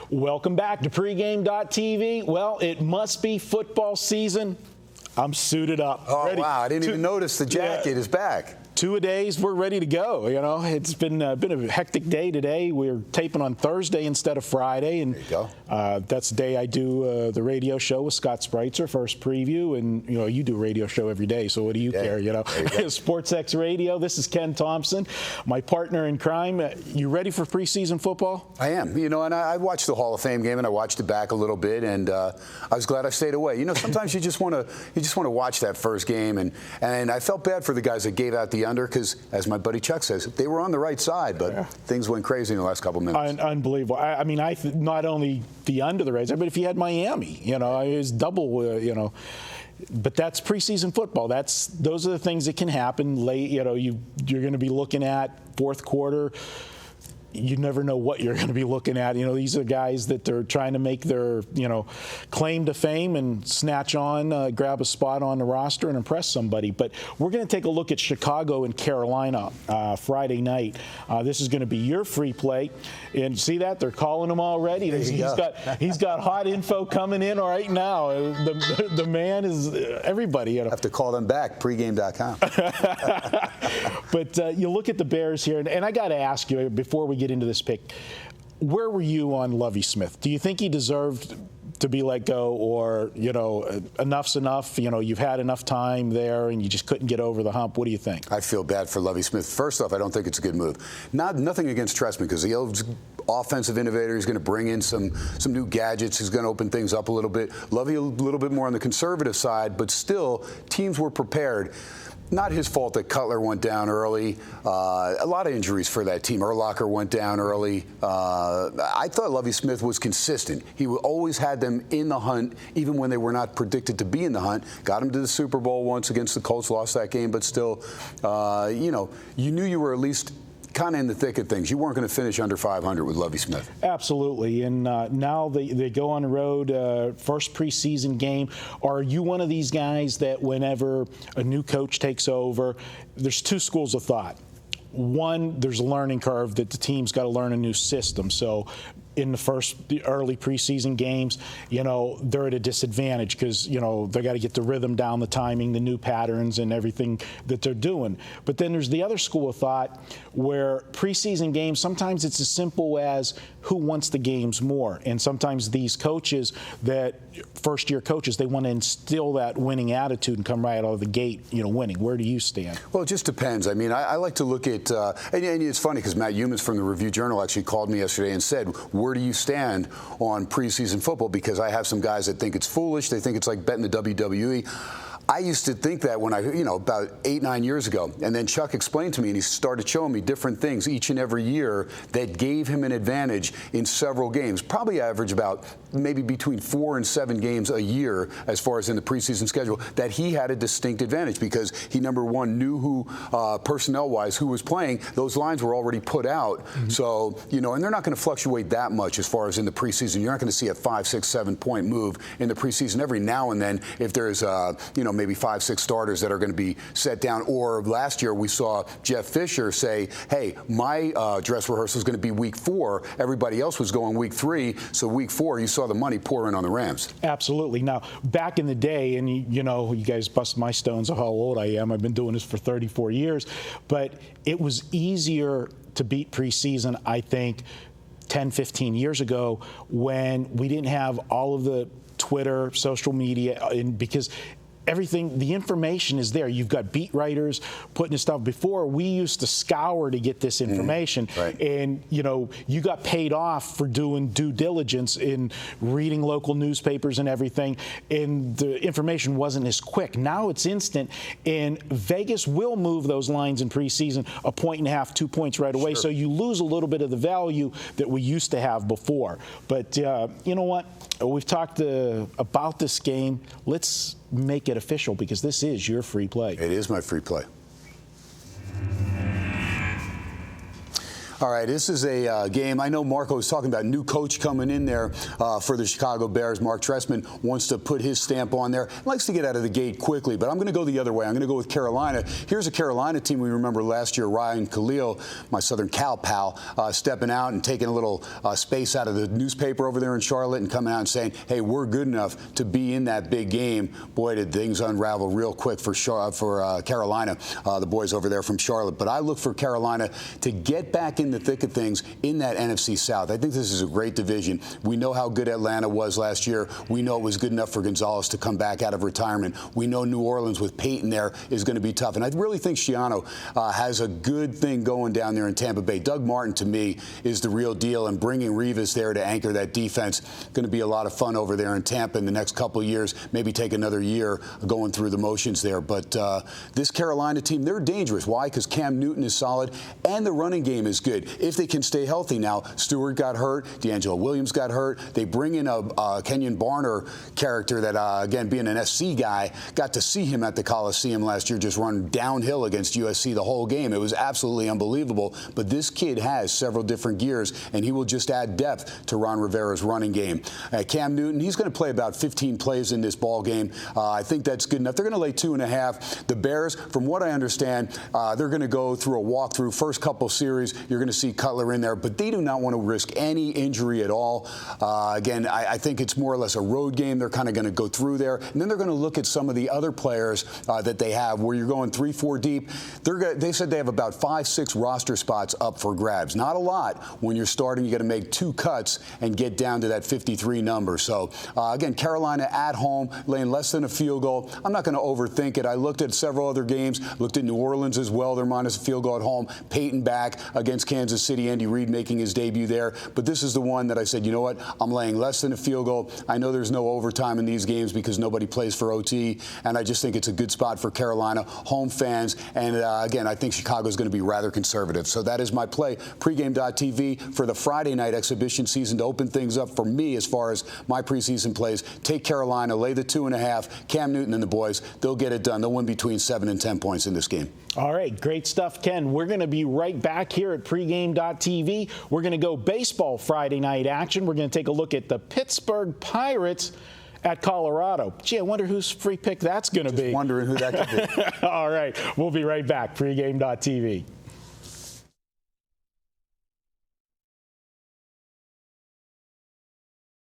Welcome back to pregame.tv. Well, it must be football season. I'm suited up. Oh, ready. wow. I didn't even notice the jacket is back. 2-a-days, we're ready to go. You know, it's been a hectic day today. We're taping on Thursday instead of Friday, and there you go. That's the day I do the radio show with Scott Spreitzer, first preview, and you do a radio show every day. So what do you care? You Sports X Radio. This is Ken Thomson, my partner in crime. You ready for preseason football? I am. And I watched the Hall of Fame game, and I watched it back a little bit, and I was glad I stayed away. Sometimes you just want to watch that first game, and I felt bad for the guys that gave out the under because, as my buddy Chuck says, they were on the right side, but things went crazy in the last couple minutes. Unbelievable. I mean, not only the under the right side, but if you had Miami, it was double, But that's preseason football. Those are the things that can happen late. You're going to be looking at fourth quarter. You never know what you're going to be looking at. These are guys that they're trying to make their, claim to fame and snatch on, grab a spot on the roster and impress somebody. But we're going to take a look at Chicago and Carolina Friday night. This is going to be your free play. And see that? They're calling him already. He's got hot info coming in right now. The man is everybody. I have to call them back, pregame.com. But you look at the Bears here, and I got to ask you before we get into this pick, where were you on Lovie Smith? Do you think he deserved to be let go, or enough's enough? You've had enough time there, and you just couldn't get over the hump. What do you think? I feel bad for Lovie Smith. First off, I don't think it's a good move. Nothing against Trestman, because the offensive innovator. He's going to bring in some new gadgets. He's going to open things up a little bit. Lovie a little bit more on the conservative side, but still, teams were prepared. Not his fault that Cutler went down early. A lot of injuries for that team. Urlacher went down early. I thought Lovie Smith was consistent. He always had them in the hunt, even when they were not predicted to be in the hunt. Got him to the Super Bowl once against the Colts, lost that game, but still, you knew you were at least kind of in the thick of things. You weren't going to finish under 500 with Lovie Smith. Absolutely. And now they go on the road, first preseason game. Are you one of these guys that whenever a new coach takes over, there's two schools of thought. One, there's a learning curve that the team's got to learn a new system. So in the early preseason games, they're at a disadvantage because, they got to get the rhythm down, the timing, the new patterns and everything that they're doing. But then there's the other school of thought where preseason games, sometimes it's as simple as who wants the games more. And sometimes these coaches first-year coaches, they want to instill that winning attitude and come right out of the gate, winning. Where do you stand? Well, it just depends. I mean, I like to look at, and it's funny because Matt Humans from the Review-Journal actually called me yesterday and said, where do you stand on preseason football? Because I have some guys that think it's foolish. They think it's like betting the WWE. I used to think that when about 8-9 years ago, and then Chuck explained to me, and he started showing me different things each and every year that gave him an advantage in several games. Probably average about maybe between 4 and 7 games a year as far as in the preseason schedule, that he had a distinct advantage because he, number one, knew who, personnel-wise, who was playing. Those lines were already put out. Mm-hmm. So, and they're not going to fluctuate that much as far as in the preseason. You're not going to see a 5, 6, 7-point move in the preseason. Every now and then, if there's, maybe 5, 6 starters that are going to be set down. Or last year we saw Jeff Fisher say, hey, my dress rehearsal is going to be week 4. Everybody else was going week 3. So week 4, you saw the money pour in on the Rams. Absolutely. Now, back in the day, and you guys bust my stones of how old I am. I've been doing this for 34 years. But it was easier to beat preseason, I think, 10, 15 years ago when we didn't have all of the Twitter, social media, and because everything, the information is there. You've got beat writers putting this stuff. Before, we used to scour to get this information. Right. And, you got paid off for doing due diligence in reading local newspapers and everything. And the information wasn't as quick. Now it's instant. And Vegas will move those lines in preseason 1.5, 2 points right away. Sure. So you lose a little bit of the value that we used to have before. But you know what? We've talked about this game. Let's make it official because this is your free play. It is my free play. All right, this is a game. I know Marco was talking about new coach coming in there for the Chicago Bears. Mark Trestman wants to put his stamp on there. Likes to get out of the gate quickly, but I'm going to go the other way. I'm going to go with Carolina. Here's a Carolina team we remember last year. Ryan Khalil, my Southern Cal pal, stepping out and taking a little space out of the newspaper over there in Charlotte and coming out and saying, hey, we're good enough to be in that big game. Boy, did things unravel real quick for Carolina, the boys over there from Charlotte. But I look for Carolina to get back in the thick of things in that NFC South. I think this is a great division. We know how good Atlanta was last year. We know it was good enough for Gonzalez to come back out of retirement. We know New Orleans with Peyton there is going to be tough. And I really think Schiano has a good thing going down there in Tampa Bay. Doug Martin, to me, is the real deal, and bringing Rivas there to anchor that defense going to be a lot of fun over there in Tampa in the next couple of years. Maybe take another year going through the motions there. But this Carolina team, they're dangerous. Why? Because Cam Newton is solid, and the running game is good. If they can stay healthy now, Stewart got hurt, D'Angelo Williams got hurt. They bring in a Kenyon Barner character that, again, being an SC guy, got to see him at the Coliseum last year just run downhill against USC the whole game. It was absolutely unbelievable. But this kid has several different gears, and he will just add depth to Ron Rivera's running game. Cam Newton, he's going to play about 15 plays in this ball game. I think that's good enough. They're going to lay 2.5. The Bears, from what I understand, they're going to go through a walkthrough. First couple series, you're going to see Cutler in there, but they do not want to risk any injury at all. Again, I think it's more or less a road game. They're kind of going to go through there, and then they're going to look at some of the other players that they have where you're going 3-4 deep. They said they have about 5-6 roster spots up for grabs. Not a lot. When you're starting, you got to make 2 cuts and get down to that 53 number. So, again, Carolina at home, laying less than a field goal. I'm not going to overthink it. I looked at several other games, looked at New Orleans as well. They're minus a field goal at home. Peyton back against Kansas City. Andy Reid making his debut there. But this is the one that I said, you know what? I'm laying less than a field goal. I know there's no overtime in these games because nobody plays for OT, and I just think it's a good spot for Carolina, home fans. And, again, I think Chicago's going to be rather conservative. So that is my play, pregame.tv, for the Friday night exhibition season to open things up for me as far as my preseason plays. Take Carolina, lay the 2.5. Cam Newton and the boys, they'll get it done. They'll win between 7 and 10 points in this game. All right, great stuff, Ken. We're going to be right back here at pregame.tv. We're going to go baseball Friday night action. We're going to take a look at the Pittsburgh Pirates at Colorado. Gee, I wonder whose free pick that's going to be. Wondering who that could be. All right, we'll be right back. Pregame.tv.